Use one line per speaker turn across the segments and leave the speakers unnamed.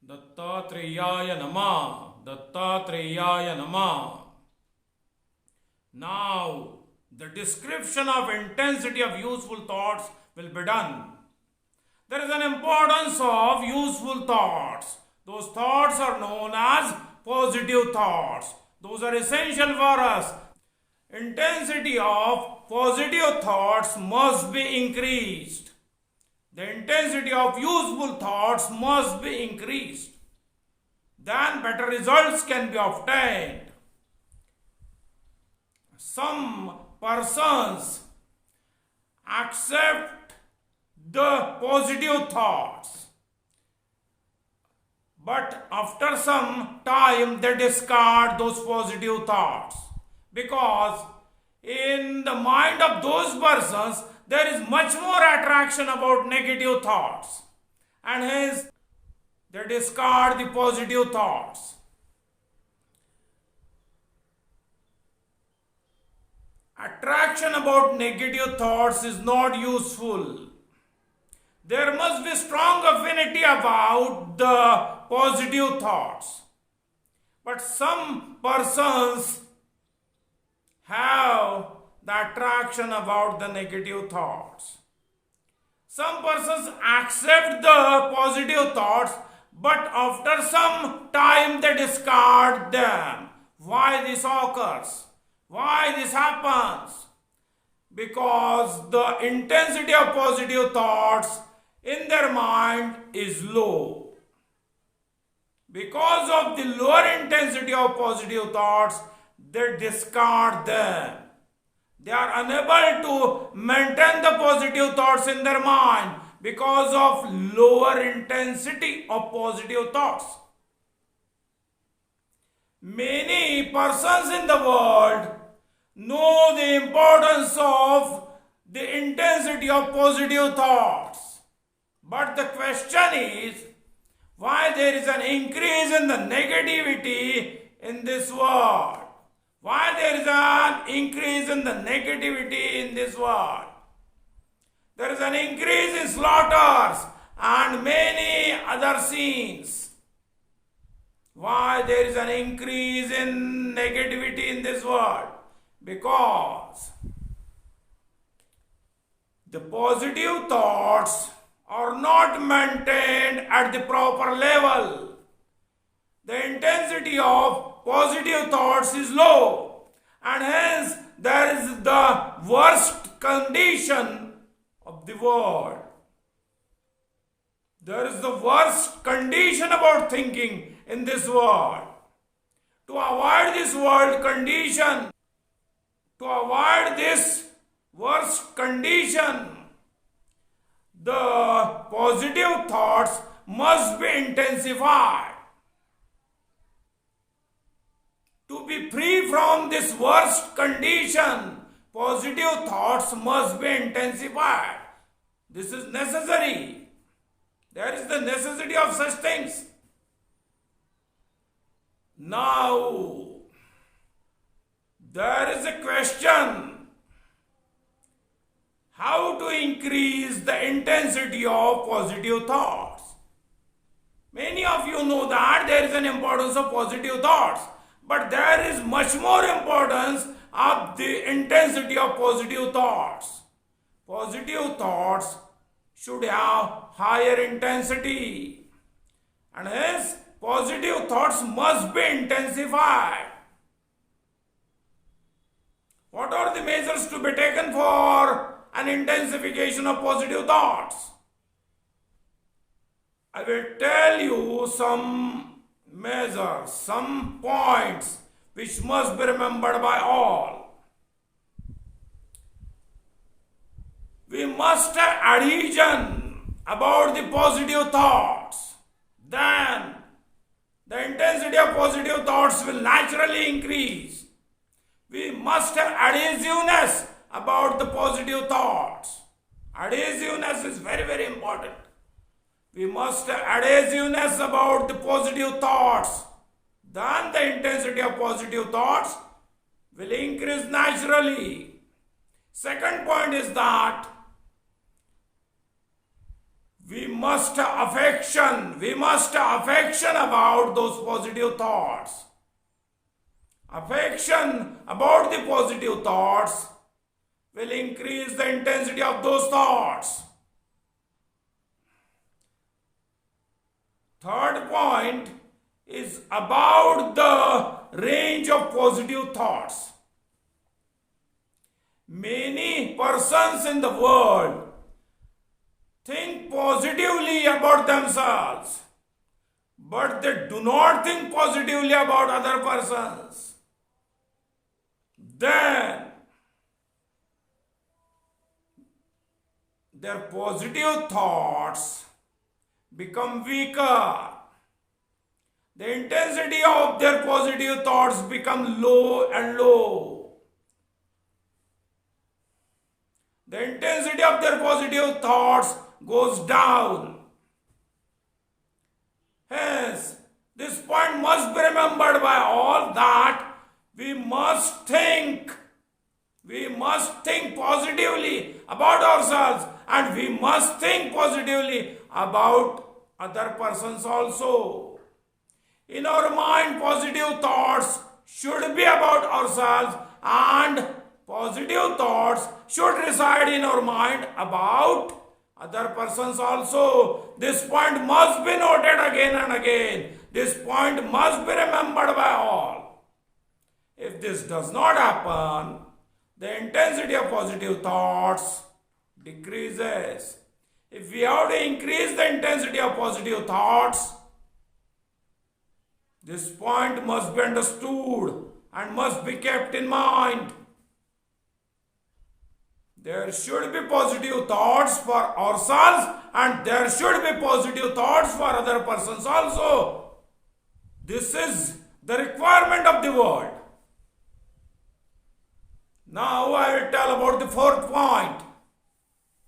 Dattatreya Nama. Dattatreya Nama. Now, the description of intensity of useful thoughts will be done. There is an importance of useful thoughts. Those thoughts are known as positive thoughts. Those are essential for us. Intensity of positive thoughts must be increased. The intensity of useful thoughts must be increased. Then better results can be obtained. Some persons accept the positive thoughts, but after some time they discard those positive thoughts, because in the mind of those persons there is much more attraction about negative thoughts, and hence they discard the positive thoughts. Attraction about negative thoughts is not useful. There must be strong affinity about the positive thoughts. But some persons have the attraction about the negative thoughts. Some persons accept the positive thoughts, but after some time they discard them. Why this occurs? Why this happens? Because the intensity of positive thoughts in their mind is low. Because of the lower intensity of positive thoughts, they discard them. They are unable to maintain the positive thoughts in their mind because of lower intensity of positive thoughts. Many persons in the world know the importance of the intensity of positive thoughts. But the question is, why there is an increase in the negativity in this world? Why there is an increase in the negativity in this world? There is an increase in slaughters and many other sins. Why there is an increase in negativity in this world? Because the positive thoughts are not maintained at the proper level. The intensity of positive thoughts is low, and hence there is the worst condition of the world. There is the worst condition about thinking in this world. To avoid this world condition, to avoid this worst condition, the positive thoughts must be intensified. To be free from this worst condition, positive thoughts must be intensified. This is necessary. There is the necessity of such things. Now, there is a question: how to increase the intensity of positive thoughts? Many of you know that there is an importance of positive thoughts, but there is much more importance of the intensity of positive thoughts. Positive thoughts should have higher intensity, and hence positive thoughts must be intensified. What are the measures to be taken for an intensification of positive thoughts? I will tell you some measures, some points which must be remembered by all. We must have adhesion about the positive thoughts. Then the intensity of positive thoughts will naturally increase. We must have adhesiveness about the positive thoughts. Adhesiveness is very, very important. We must have adhesiveness about the positive thoughts. Then the intensity of positive thoughts will increase naturally. Second point is that we must affection about those positive thoughts. Affection about the positive thoughts will increase the intensity of those thoughts. Third point is about the range of positive thoughts. Many persons in the world think positively about themselves, but they do not think positively about other persons. Then their positive thoughts become weaker. The intensity of their positive thoughts become low and low. The intensity of their positive thoughts goes down. Hence, this point must be remembered by all that we must think positively about ourselves, and we must think positively about other persons also. In our mind, positive thoughts should be about ourselves, and positive thoughts should reside in our mind about other persons also. This point must be noted again and again. This point must be remembered by all. If this does not happen, the intensity of positive thoughts decreases. If we have to increase the intensity of positive thoughts, this point must be understood and must be kept in mind. There should be positive thoughts for ourselves, and there should be positive thoughts for other persons also. This is the requirement of the world. Now I will tell about the fourth point,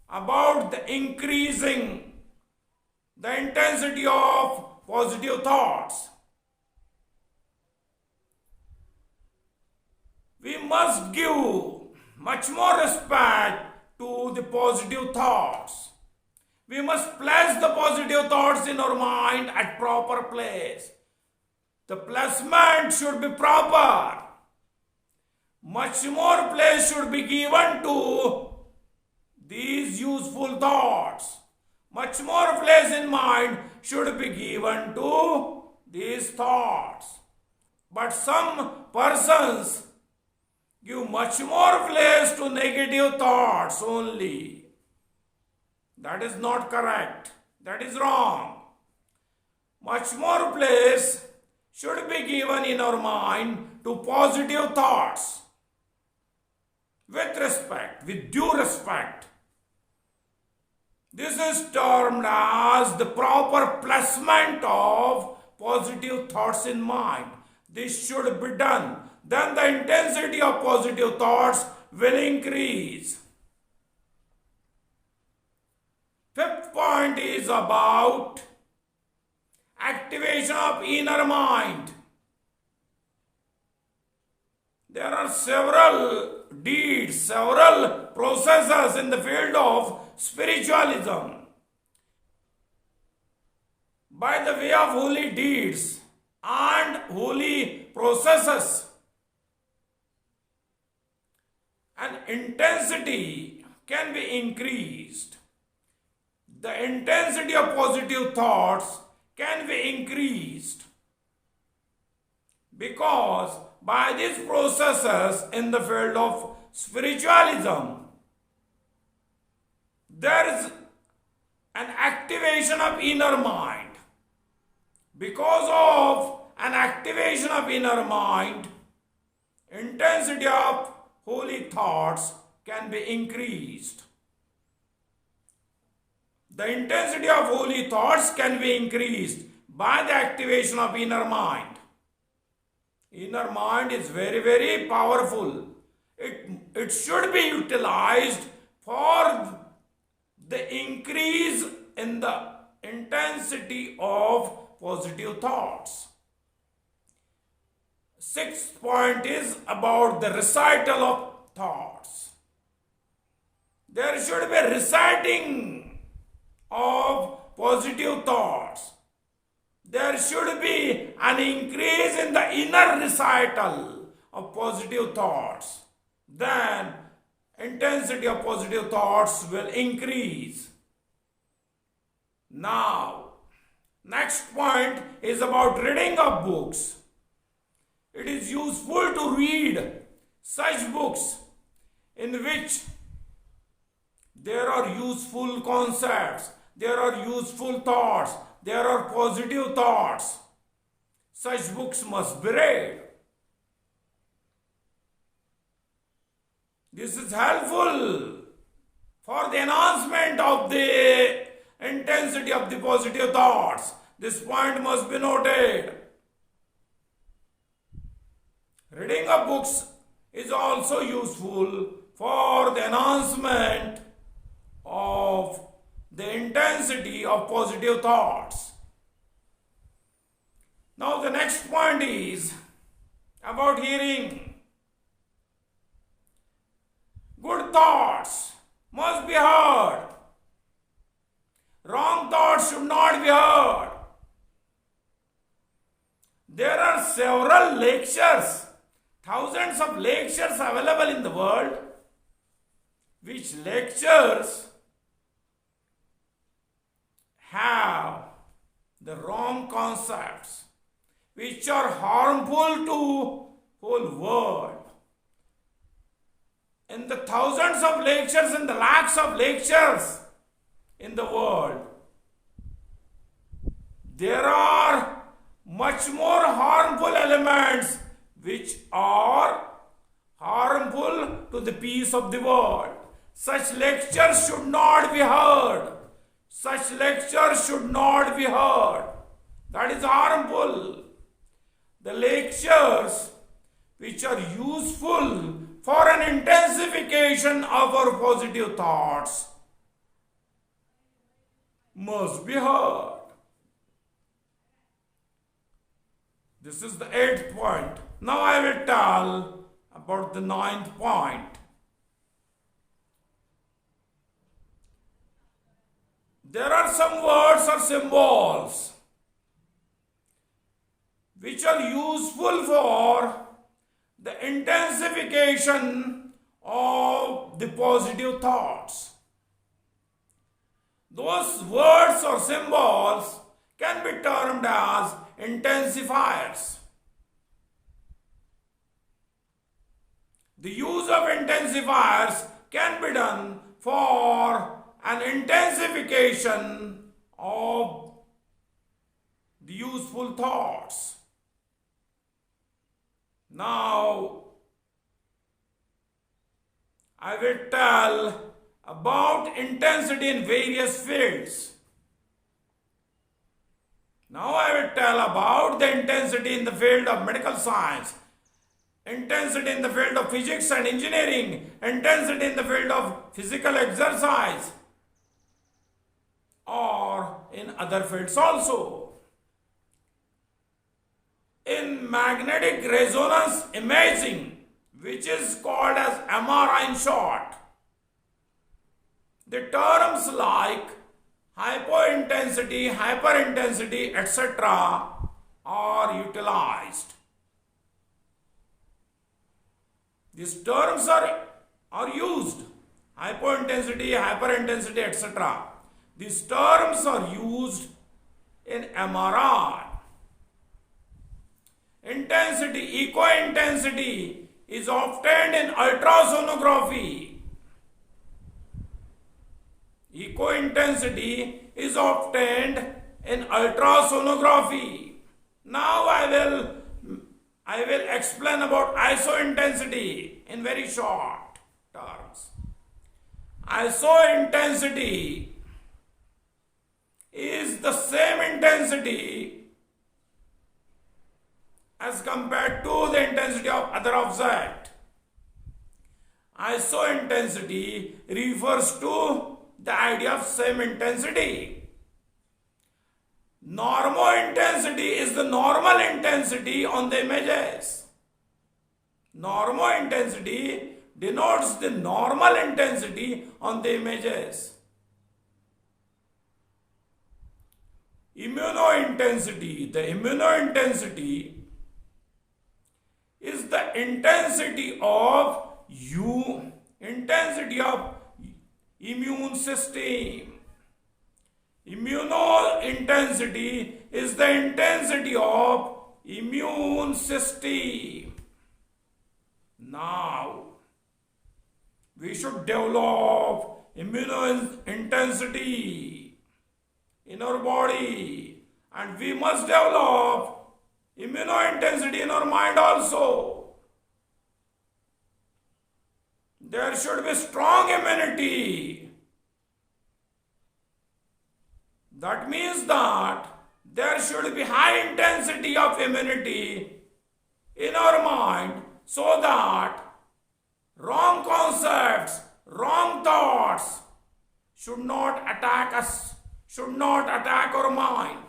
about the increasing the intensity of positive thoughts. We must give much more respect to the positive thoughts. We must place the positive thoughts in our mind at proper place. The placement should be proper. Much more place should be given to these useful thoughts. Much more place in mind should be given to these thoughts. But some persons give much more place to negative thoughts only. That is not correct. That is wrong. Much more place should be given in our mind to positive thoughts. With respect, with due respect. This is termed as the proper placement of positive thoughts in mind. This should be done. Then the intensity of positive thoughts will increase. Fifth point is about activation of inner mind. There are several deeds, several processes in the field of spiritualism. By the way of holy deeds and holy processes, an intensity can be increased. The intensity of positive thoughts can be increased because by these processes in the field of spiritualism, there is an activation of inner mind. Because of an activation of inner mind, intensity of holy thoughts can be increased. The intensity of holy thoughts can be increased by the activation of inner mind. Inner mind is very, very powerful. It should be utilized for the increase in the intensity of positive thoughts. Sixth point is about the recital of thoughts. There should be reciting of positive thoughts. There should be an increase in the inner recital of positive thoughts. Then intensity of positive thoughts will increase. Now, next point is about reading of books. It is useful to read such books in which there are useful concepts, there are useful thoughts, there are positive thoughts. Such books must be read. This is helpful for the enhancement of the intensity of the positive thoughts. This point must be noted. Reading of books is also useful for the enhancement of the intensity of positive thoughts. Now the next point is about hearing. Good thoughts must be heard. Wrong thoughts should not be heard. There are several lectures, thousands of lectures available in the world, which lectures have the wrong concepts, which are harmful to whole world. In the thousands of lectures and the lakhs of lectures in the world, there are much more harmful elements which are harmful to the peace of the world. Such lectures should not be heard. Such lectures should not be heard. That is harmful. The lectures which are useful for an intensification of our positive thoughts must be heard. This is the 8th point. Now I will tell about the 9th point. There are some words or symbols which are useful for the intensification of the positive thoughts. Those words or symbols can be termed as intensifiers. The use of intensifiers can be done for an intensification of the useful thoughts. Now, I will tell about intensity in various fields. Now I will tell about the intensity in the field of medical science, intensity in the field of physics and engineering, intensity in the field of physical exercise, or in other fields also. In magnetic resonance imaging, which is called as MRI in short, the terms like hypointensity, hyperintensity, etc. are utilized. These terms are used. Hypointensity, hyperintensity, etc. These terms are used in MRI. Intensity, eco-intensity is obtained in ultrasonography. Eco-intensity is obtained in ultrasonography. Now I will explain about iso-intensity in very short terms. Iso-intensity is the same intensity as compared to the intensity of other object. Iso-intensity refers to the idea of same intensity. Normo-intensity is the normal intensity on the images. Normo-intensity denotes the normal intensity on the images. immunointensity. The immunointensity is the intensity of immune system. Immunointensity is the intensity of immune system. Now, we should develop immunointensity in our body, and we must develop immunointensity in our mind also. There should be strong immunity. That means that there should be high intensity of immunity in our mind so that wrong concepts, wrong thoughts should not attack us, should not attack our mind.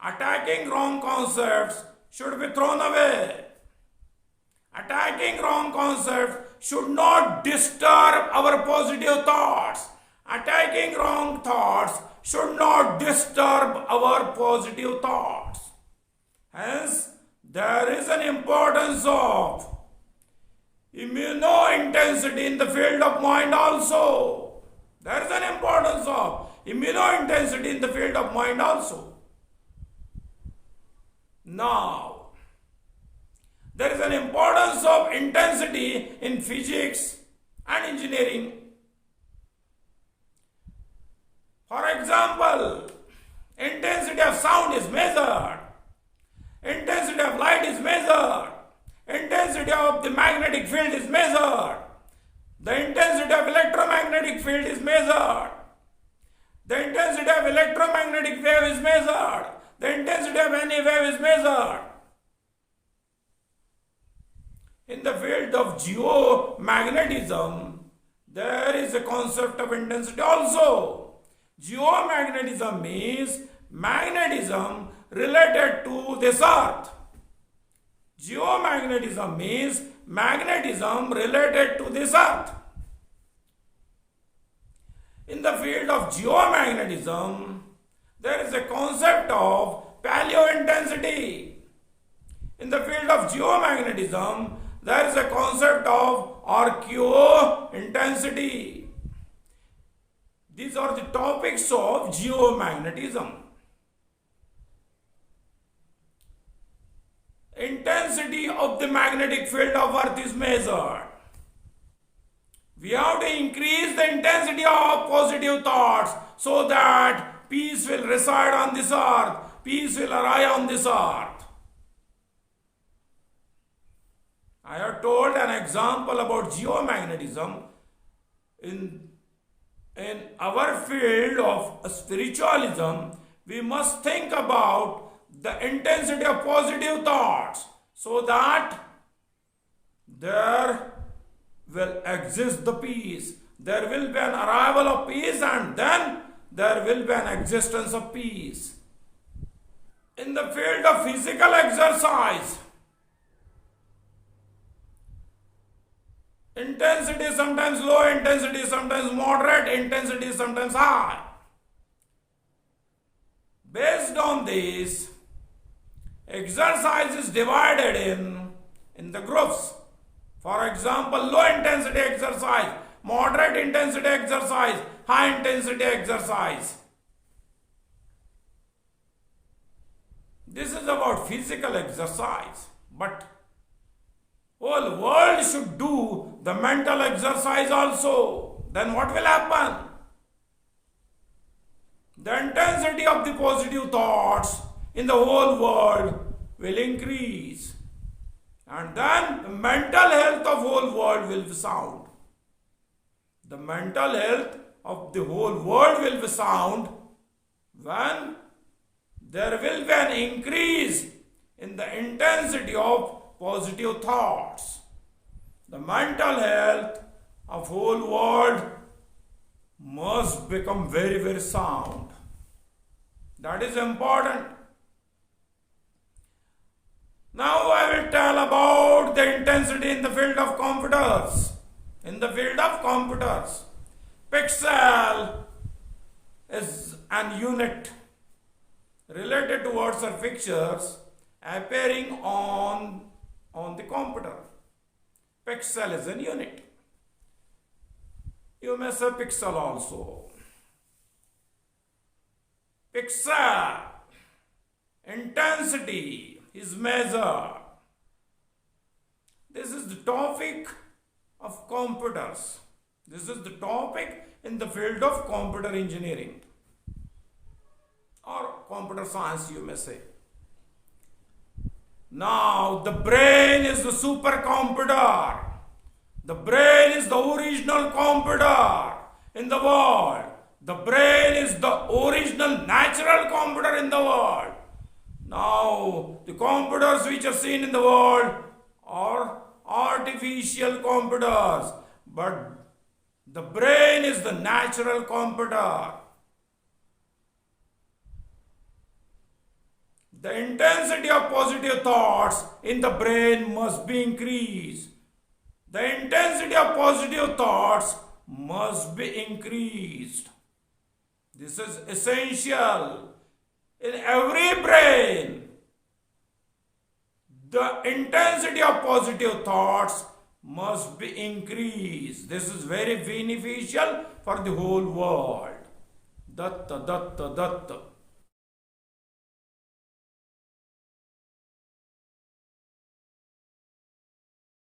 Attacking wrong concepts should be thrown away. Attacking wrong concepts should not disturb our positive thoughts. Attacking wrong thoughts should not disturb our positive thoughts. Hence, there is an importance of immunointensity in the field of mind also. There is an importance of immunointensity in the field of mind also. Now, there is an importance of intensity in physics and engineering. For example, intensity of sound is measured. Intensity of light is measured. Intensity of the magnetic field is measured. The intensity of electromagnetic field is measured. The intensity of electromagnetic wave is measured. The intensity of any wave is measured. In the field of geomagnetism, there is a concept of intensity also. Geomagnetism means magnetism related to this earth. Geomagnetism means magnetism related to this earth. In the field of geomagnetism, there is a concept of paleointensity. In the field of geomagnetism, there is a concept of archaeointensity. These are the topics of geomagnetism. Intensity of the magnetic field of earth is measured. We have to increase the intensity of positive thoughts so that peace will reside on this earth, peace will arrive on this earth. I have told an example about geomagnetism. In our field of spiritualism, we must think about the intensity of positive thoughts so that there will exist the peace. There will be an arrival of peace, and then there will be an existence of peace. In the field of physical exercise, intensity is sometimes low, intensity is sometimes moderate, intensity is sometimes high. Based on this, exercise is divided in the groups. For example, low intensity exercise, moderate intensity exercise, high intensity exercise. This is about physical exercise, but whole world should do the mental exercise also. Then what will happen? The intensity of the positive thoughts in the whole world will increase, and then the mental health of whole world will be sound. The mental health of the whole world will be sound when there will be an increase in the intensity of positive thoughts. The mental health of whole world must become very, very sound. That is important. Now I will tell about the intensity in the field of computers. In the field of computers, pixel is an unit related to words or pictures appearing on the computer. Pixel is a unit. You may say pixel also. Pixel intensity is measured. This is the topic of computers. This is the topic in the field of computer engineering or computer science, you may say. Now, the brain is the supercomputer. The brain is the original computer in the world. The brain is the original natural computer in the world. Now, the computers which are seen in the world are artificial computers, but the brain is the natural computer. The intensity of positive thoughts in the brain must be increased. The intensity of positive thoughts must be increased. This is essential in every brain. The intensity of positive thoughts must be increased. This is very beneficial for the whole world. Datta, Datta, Datta.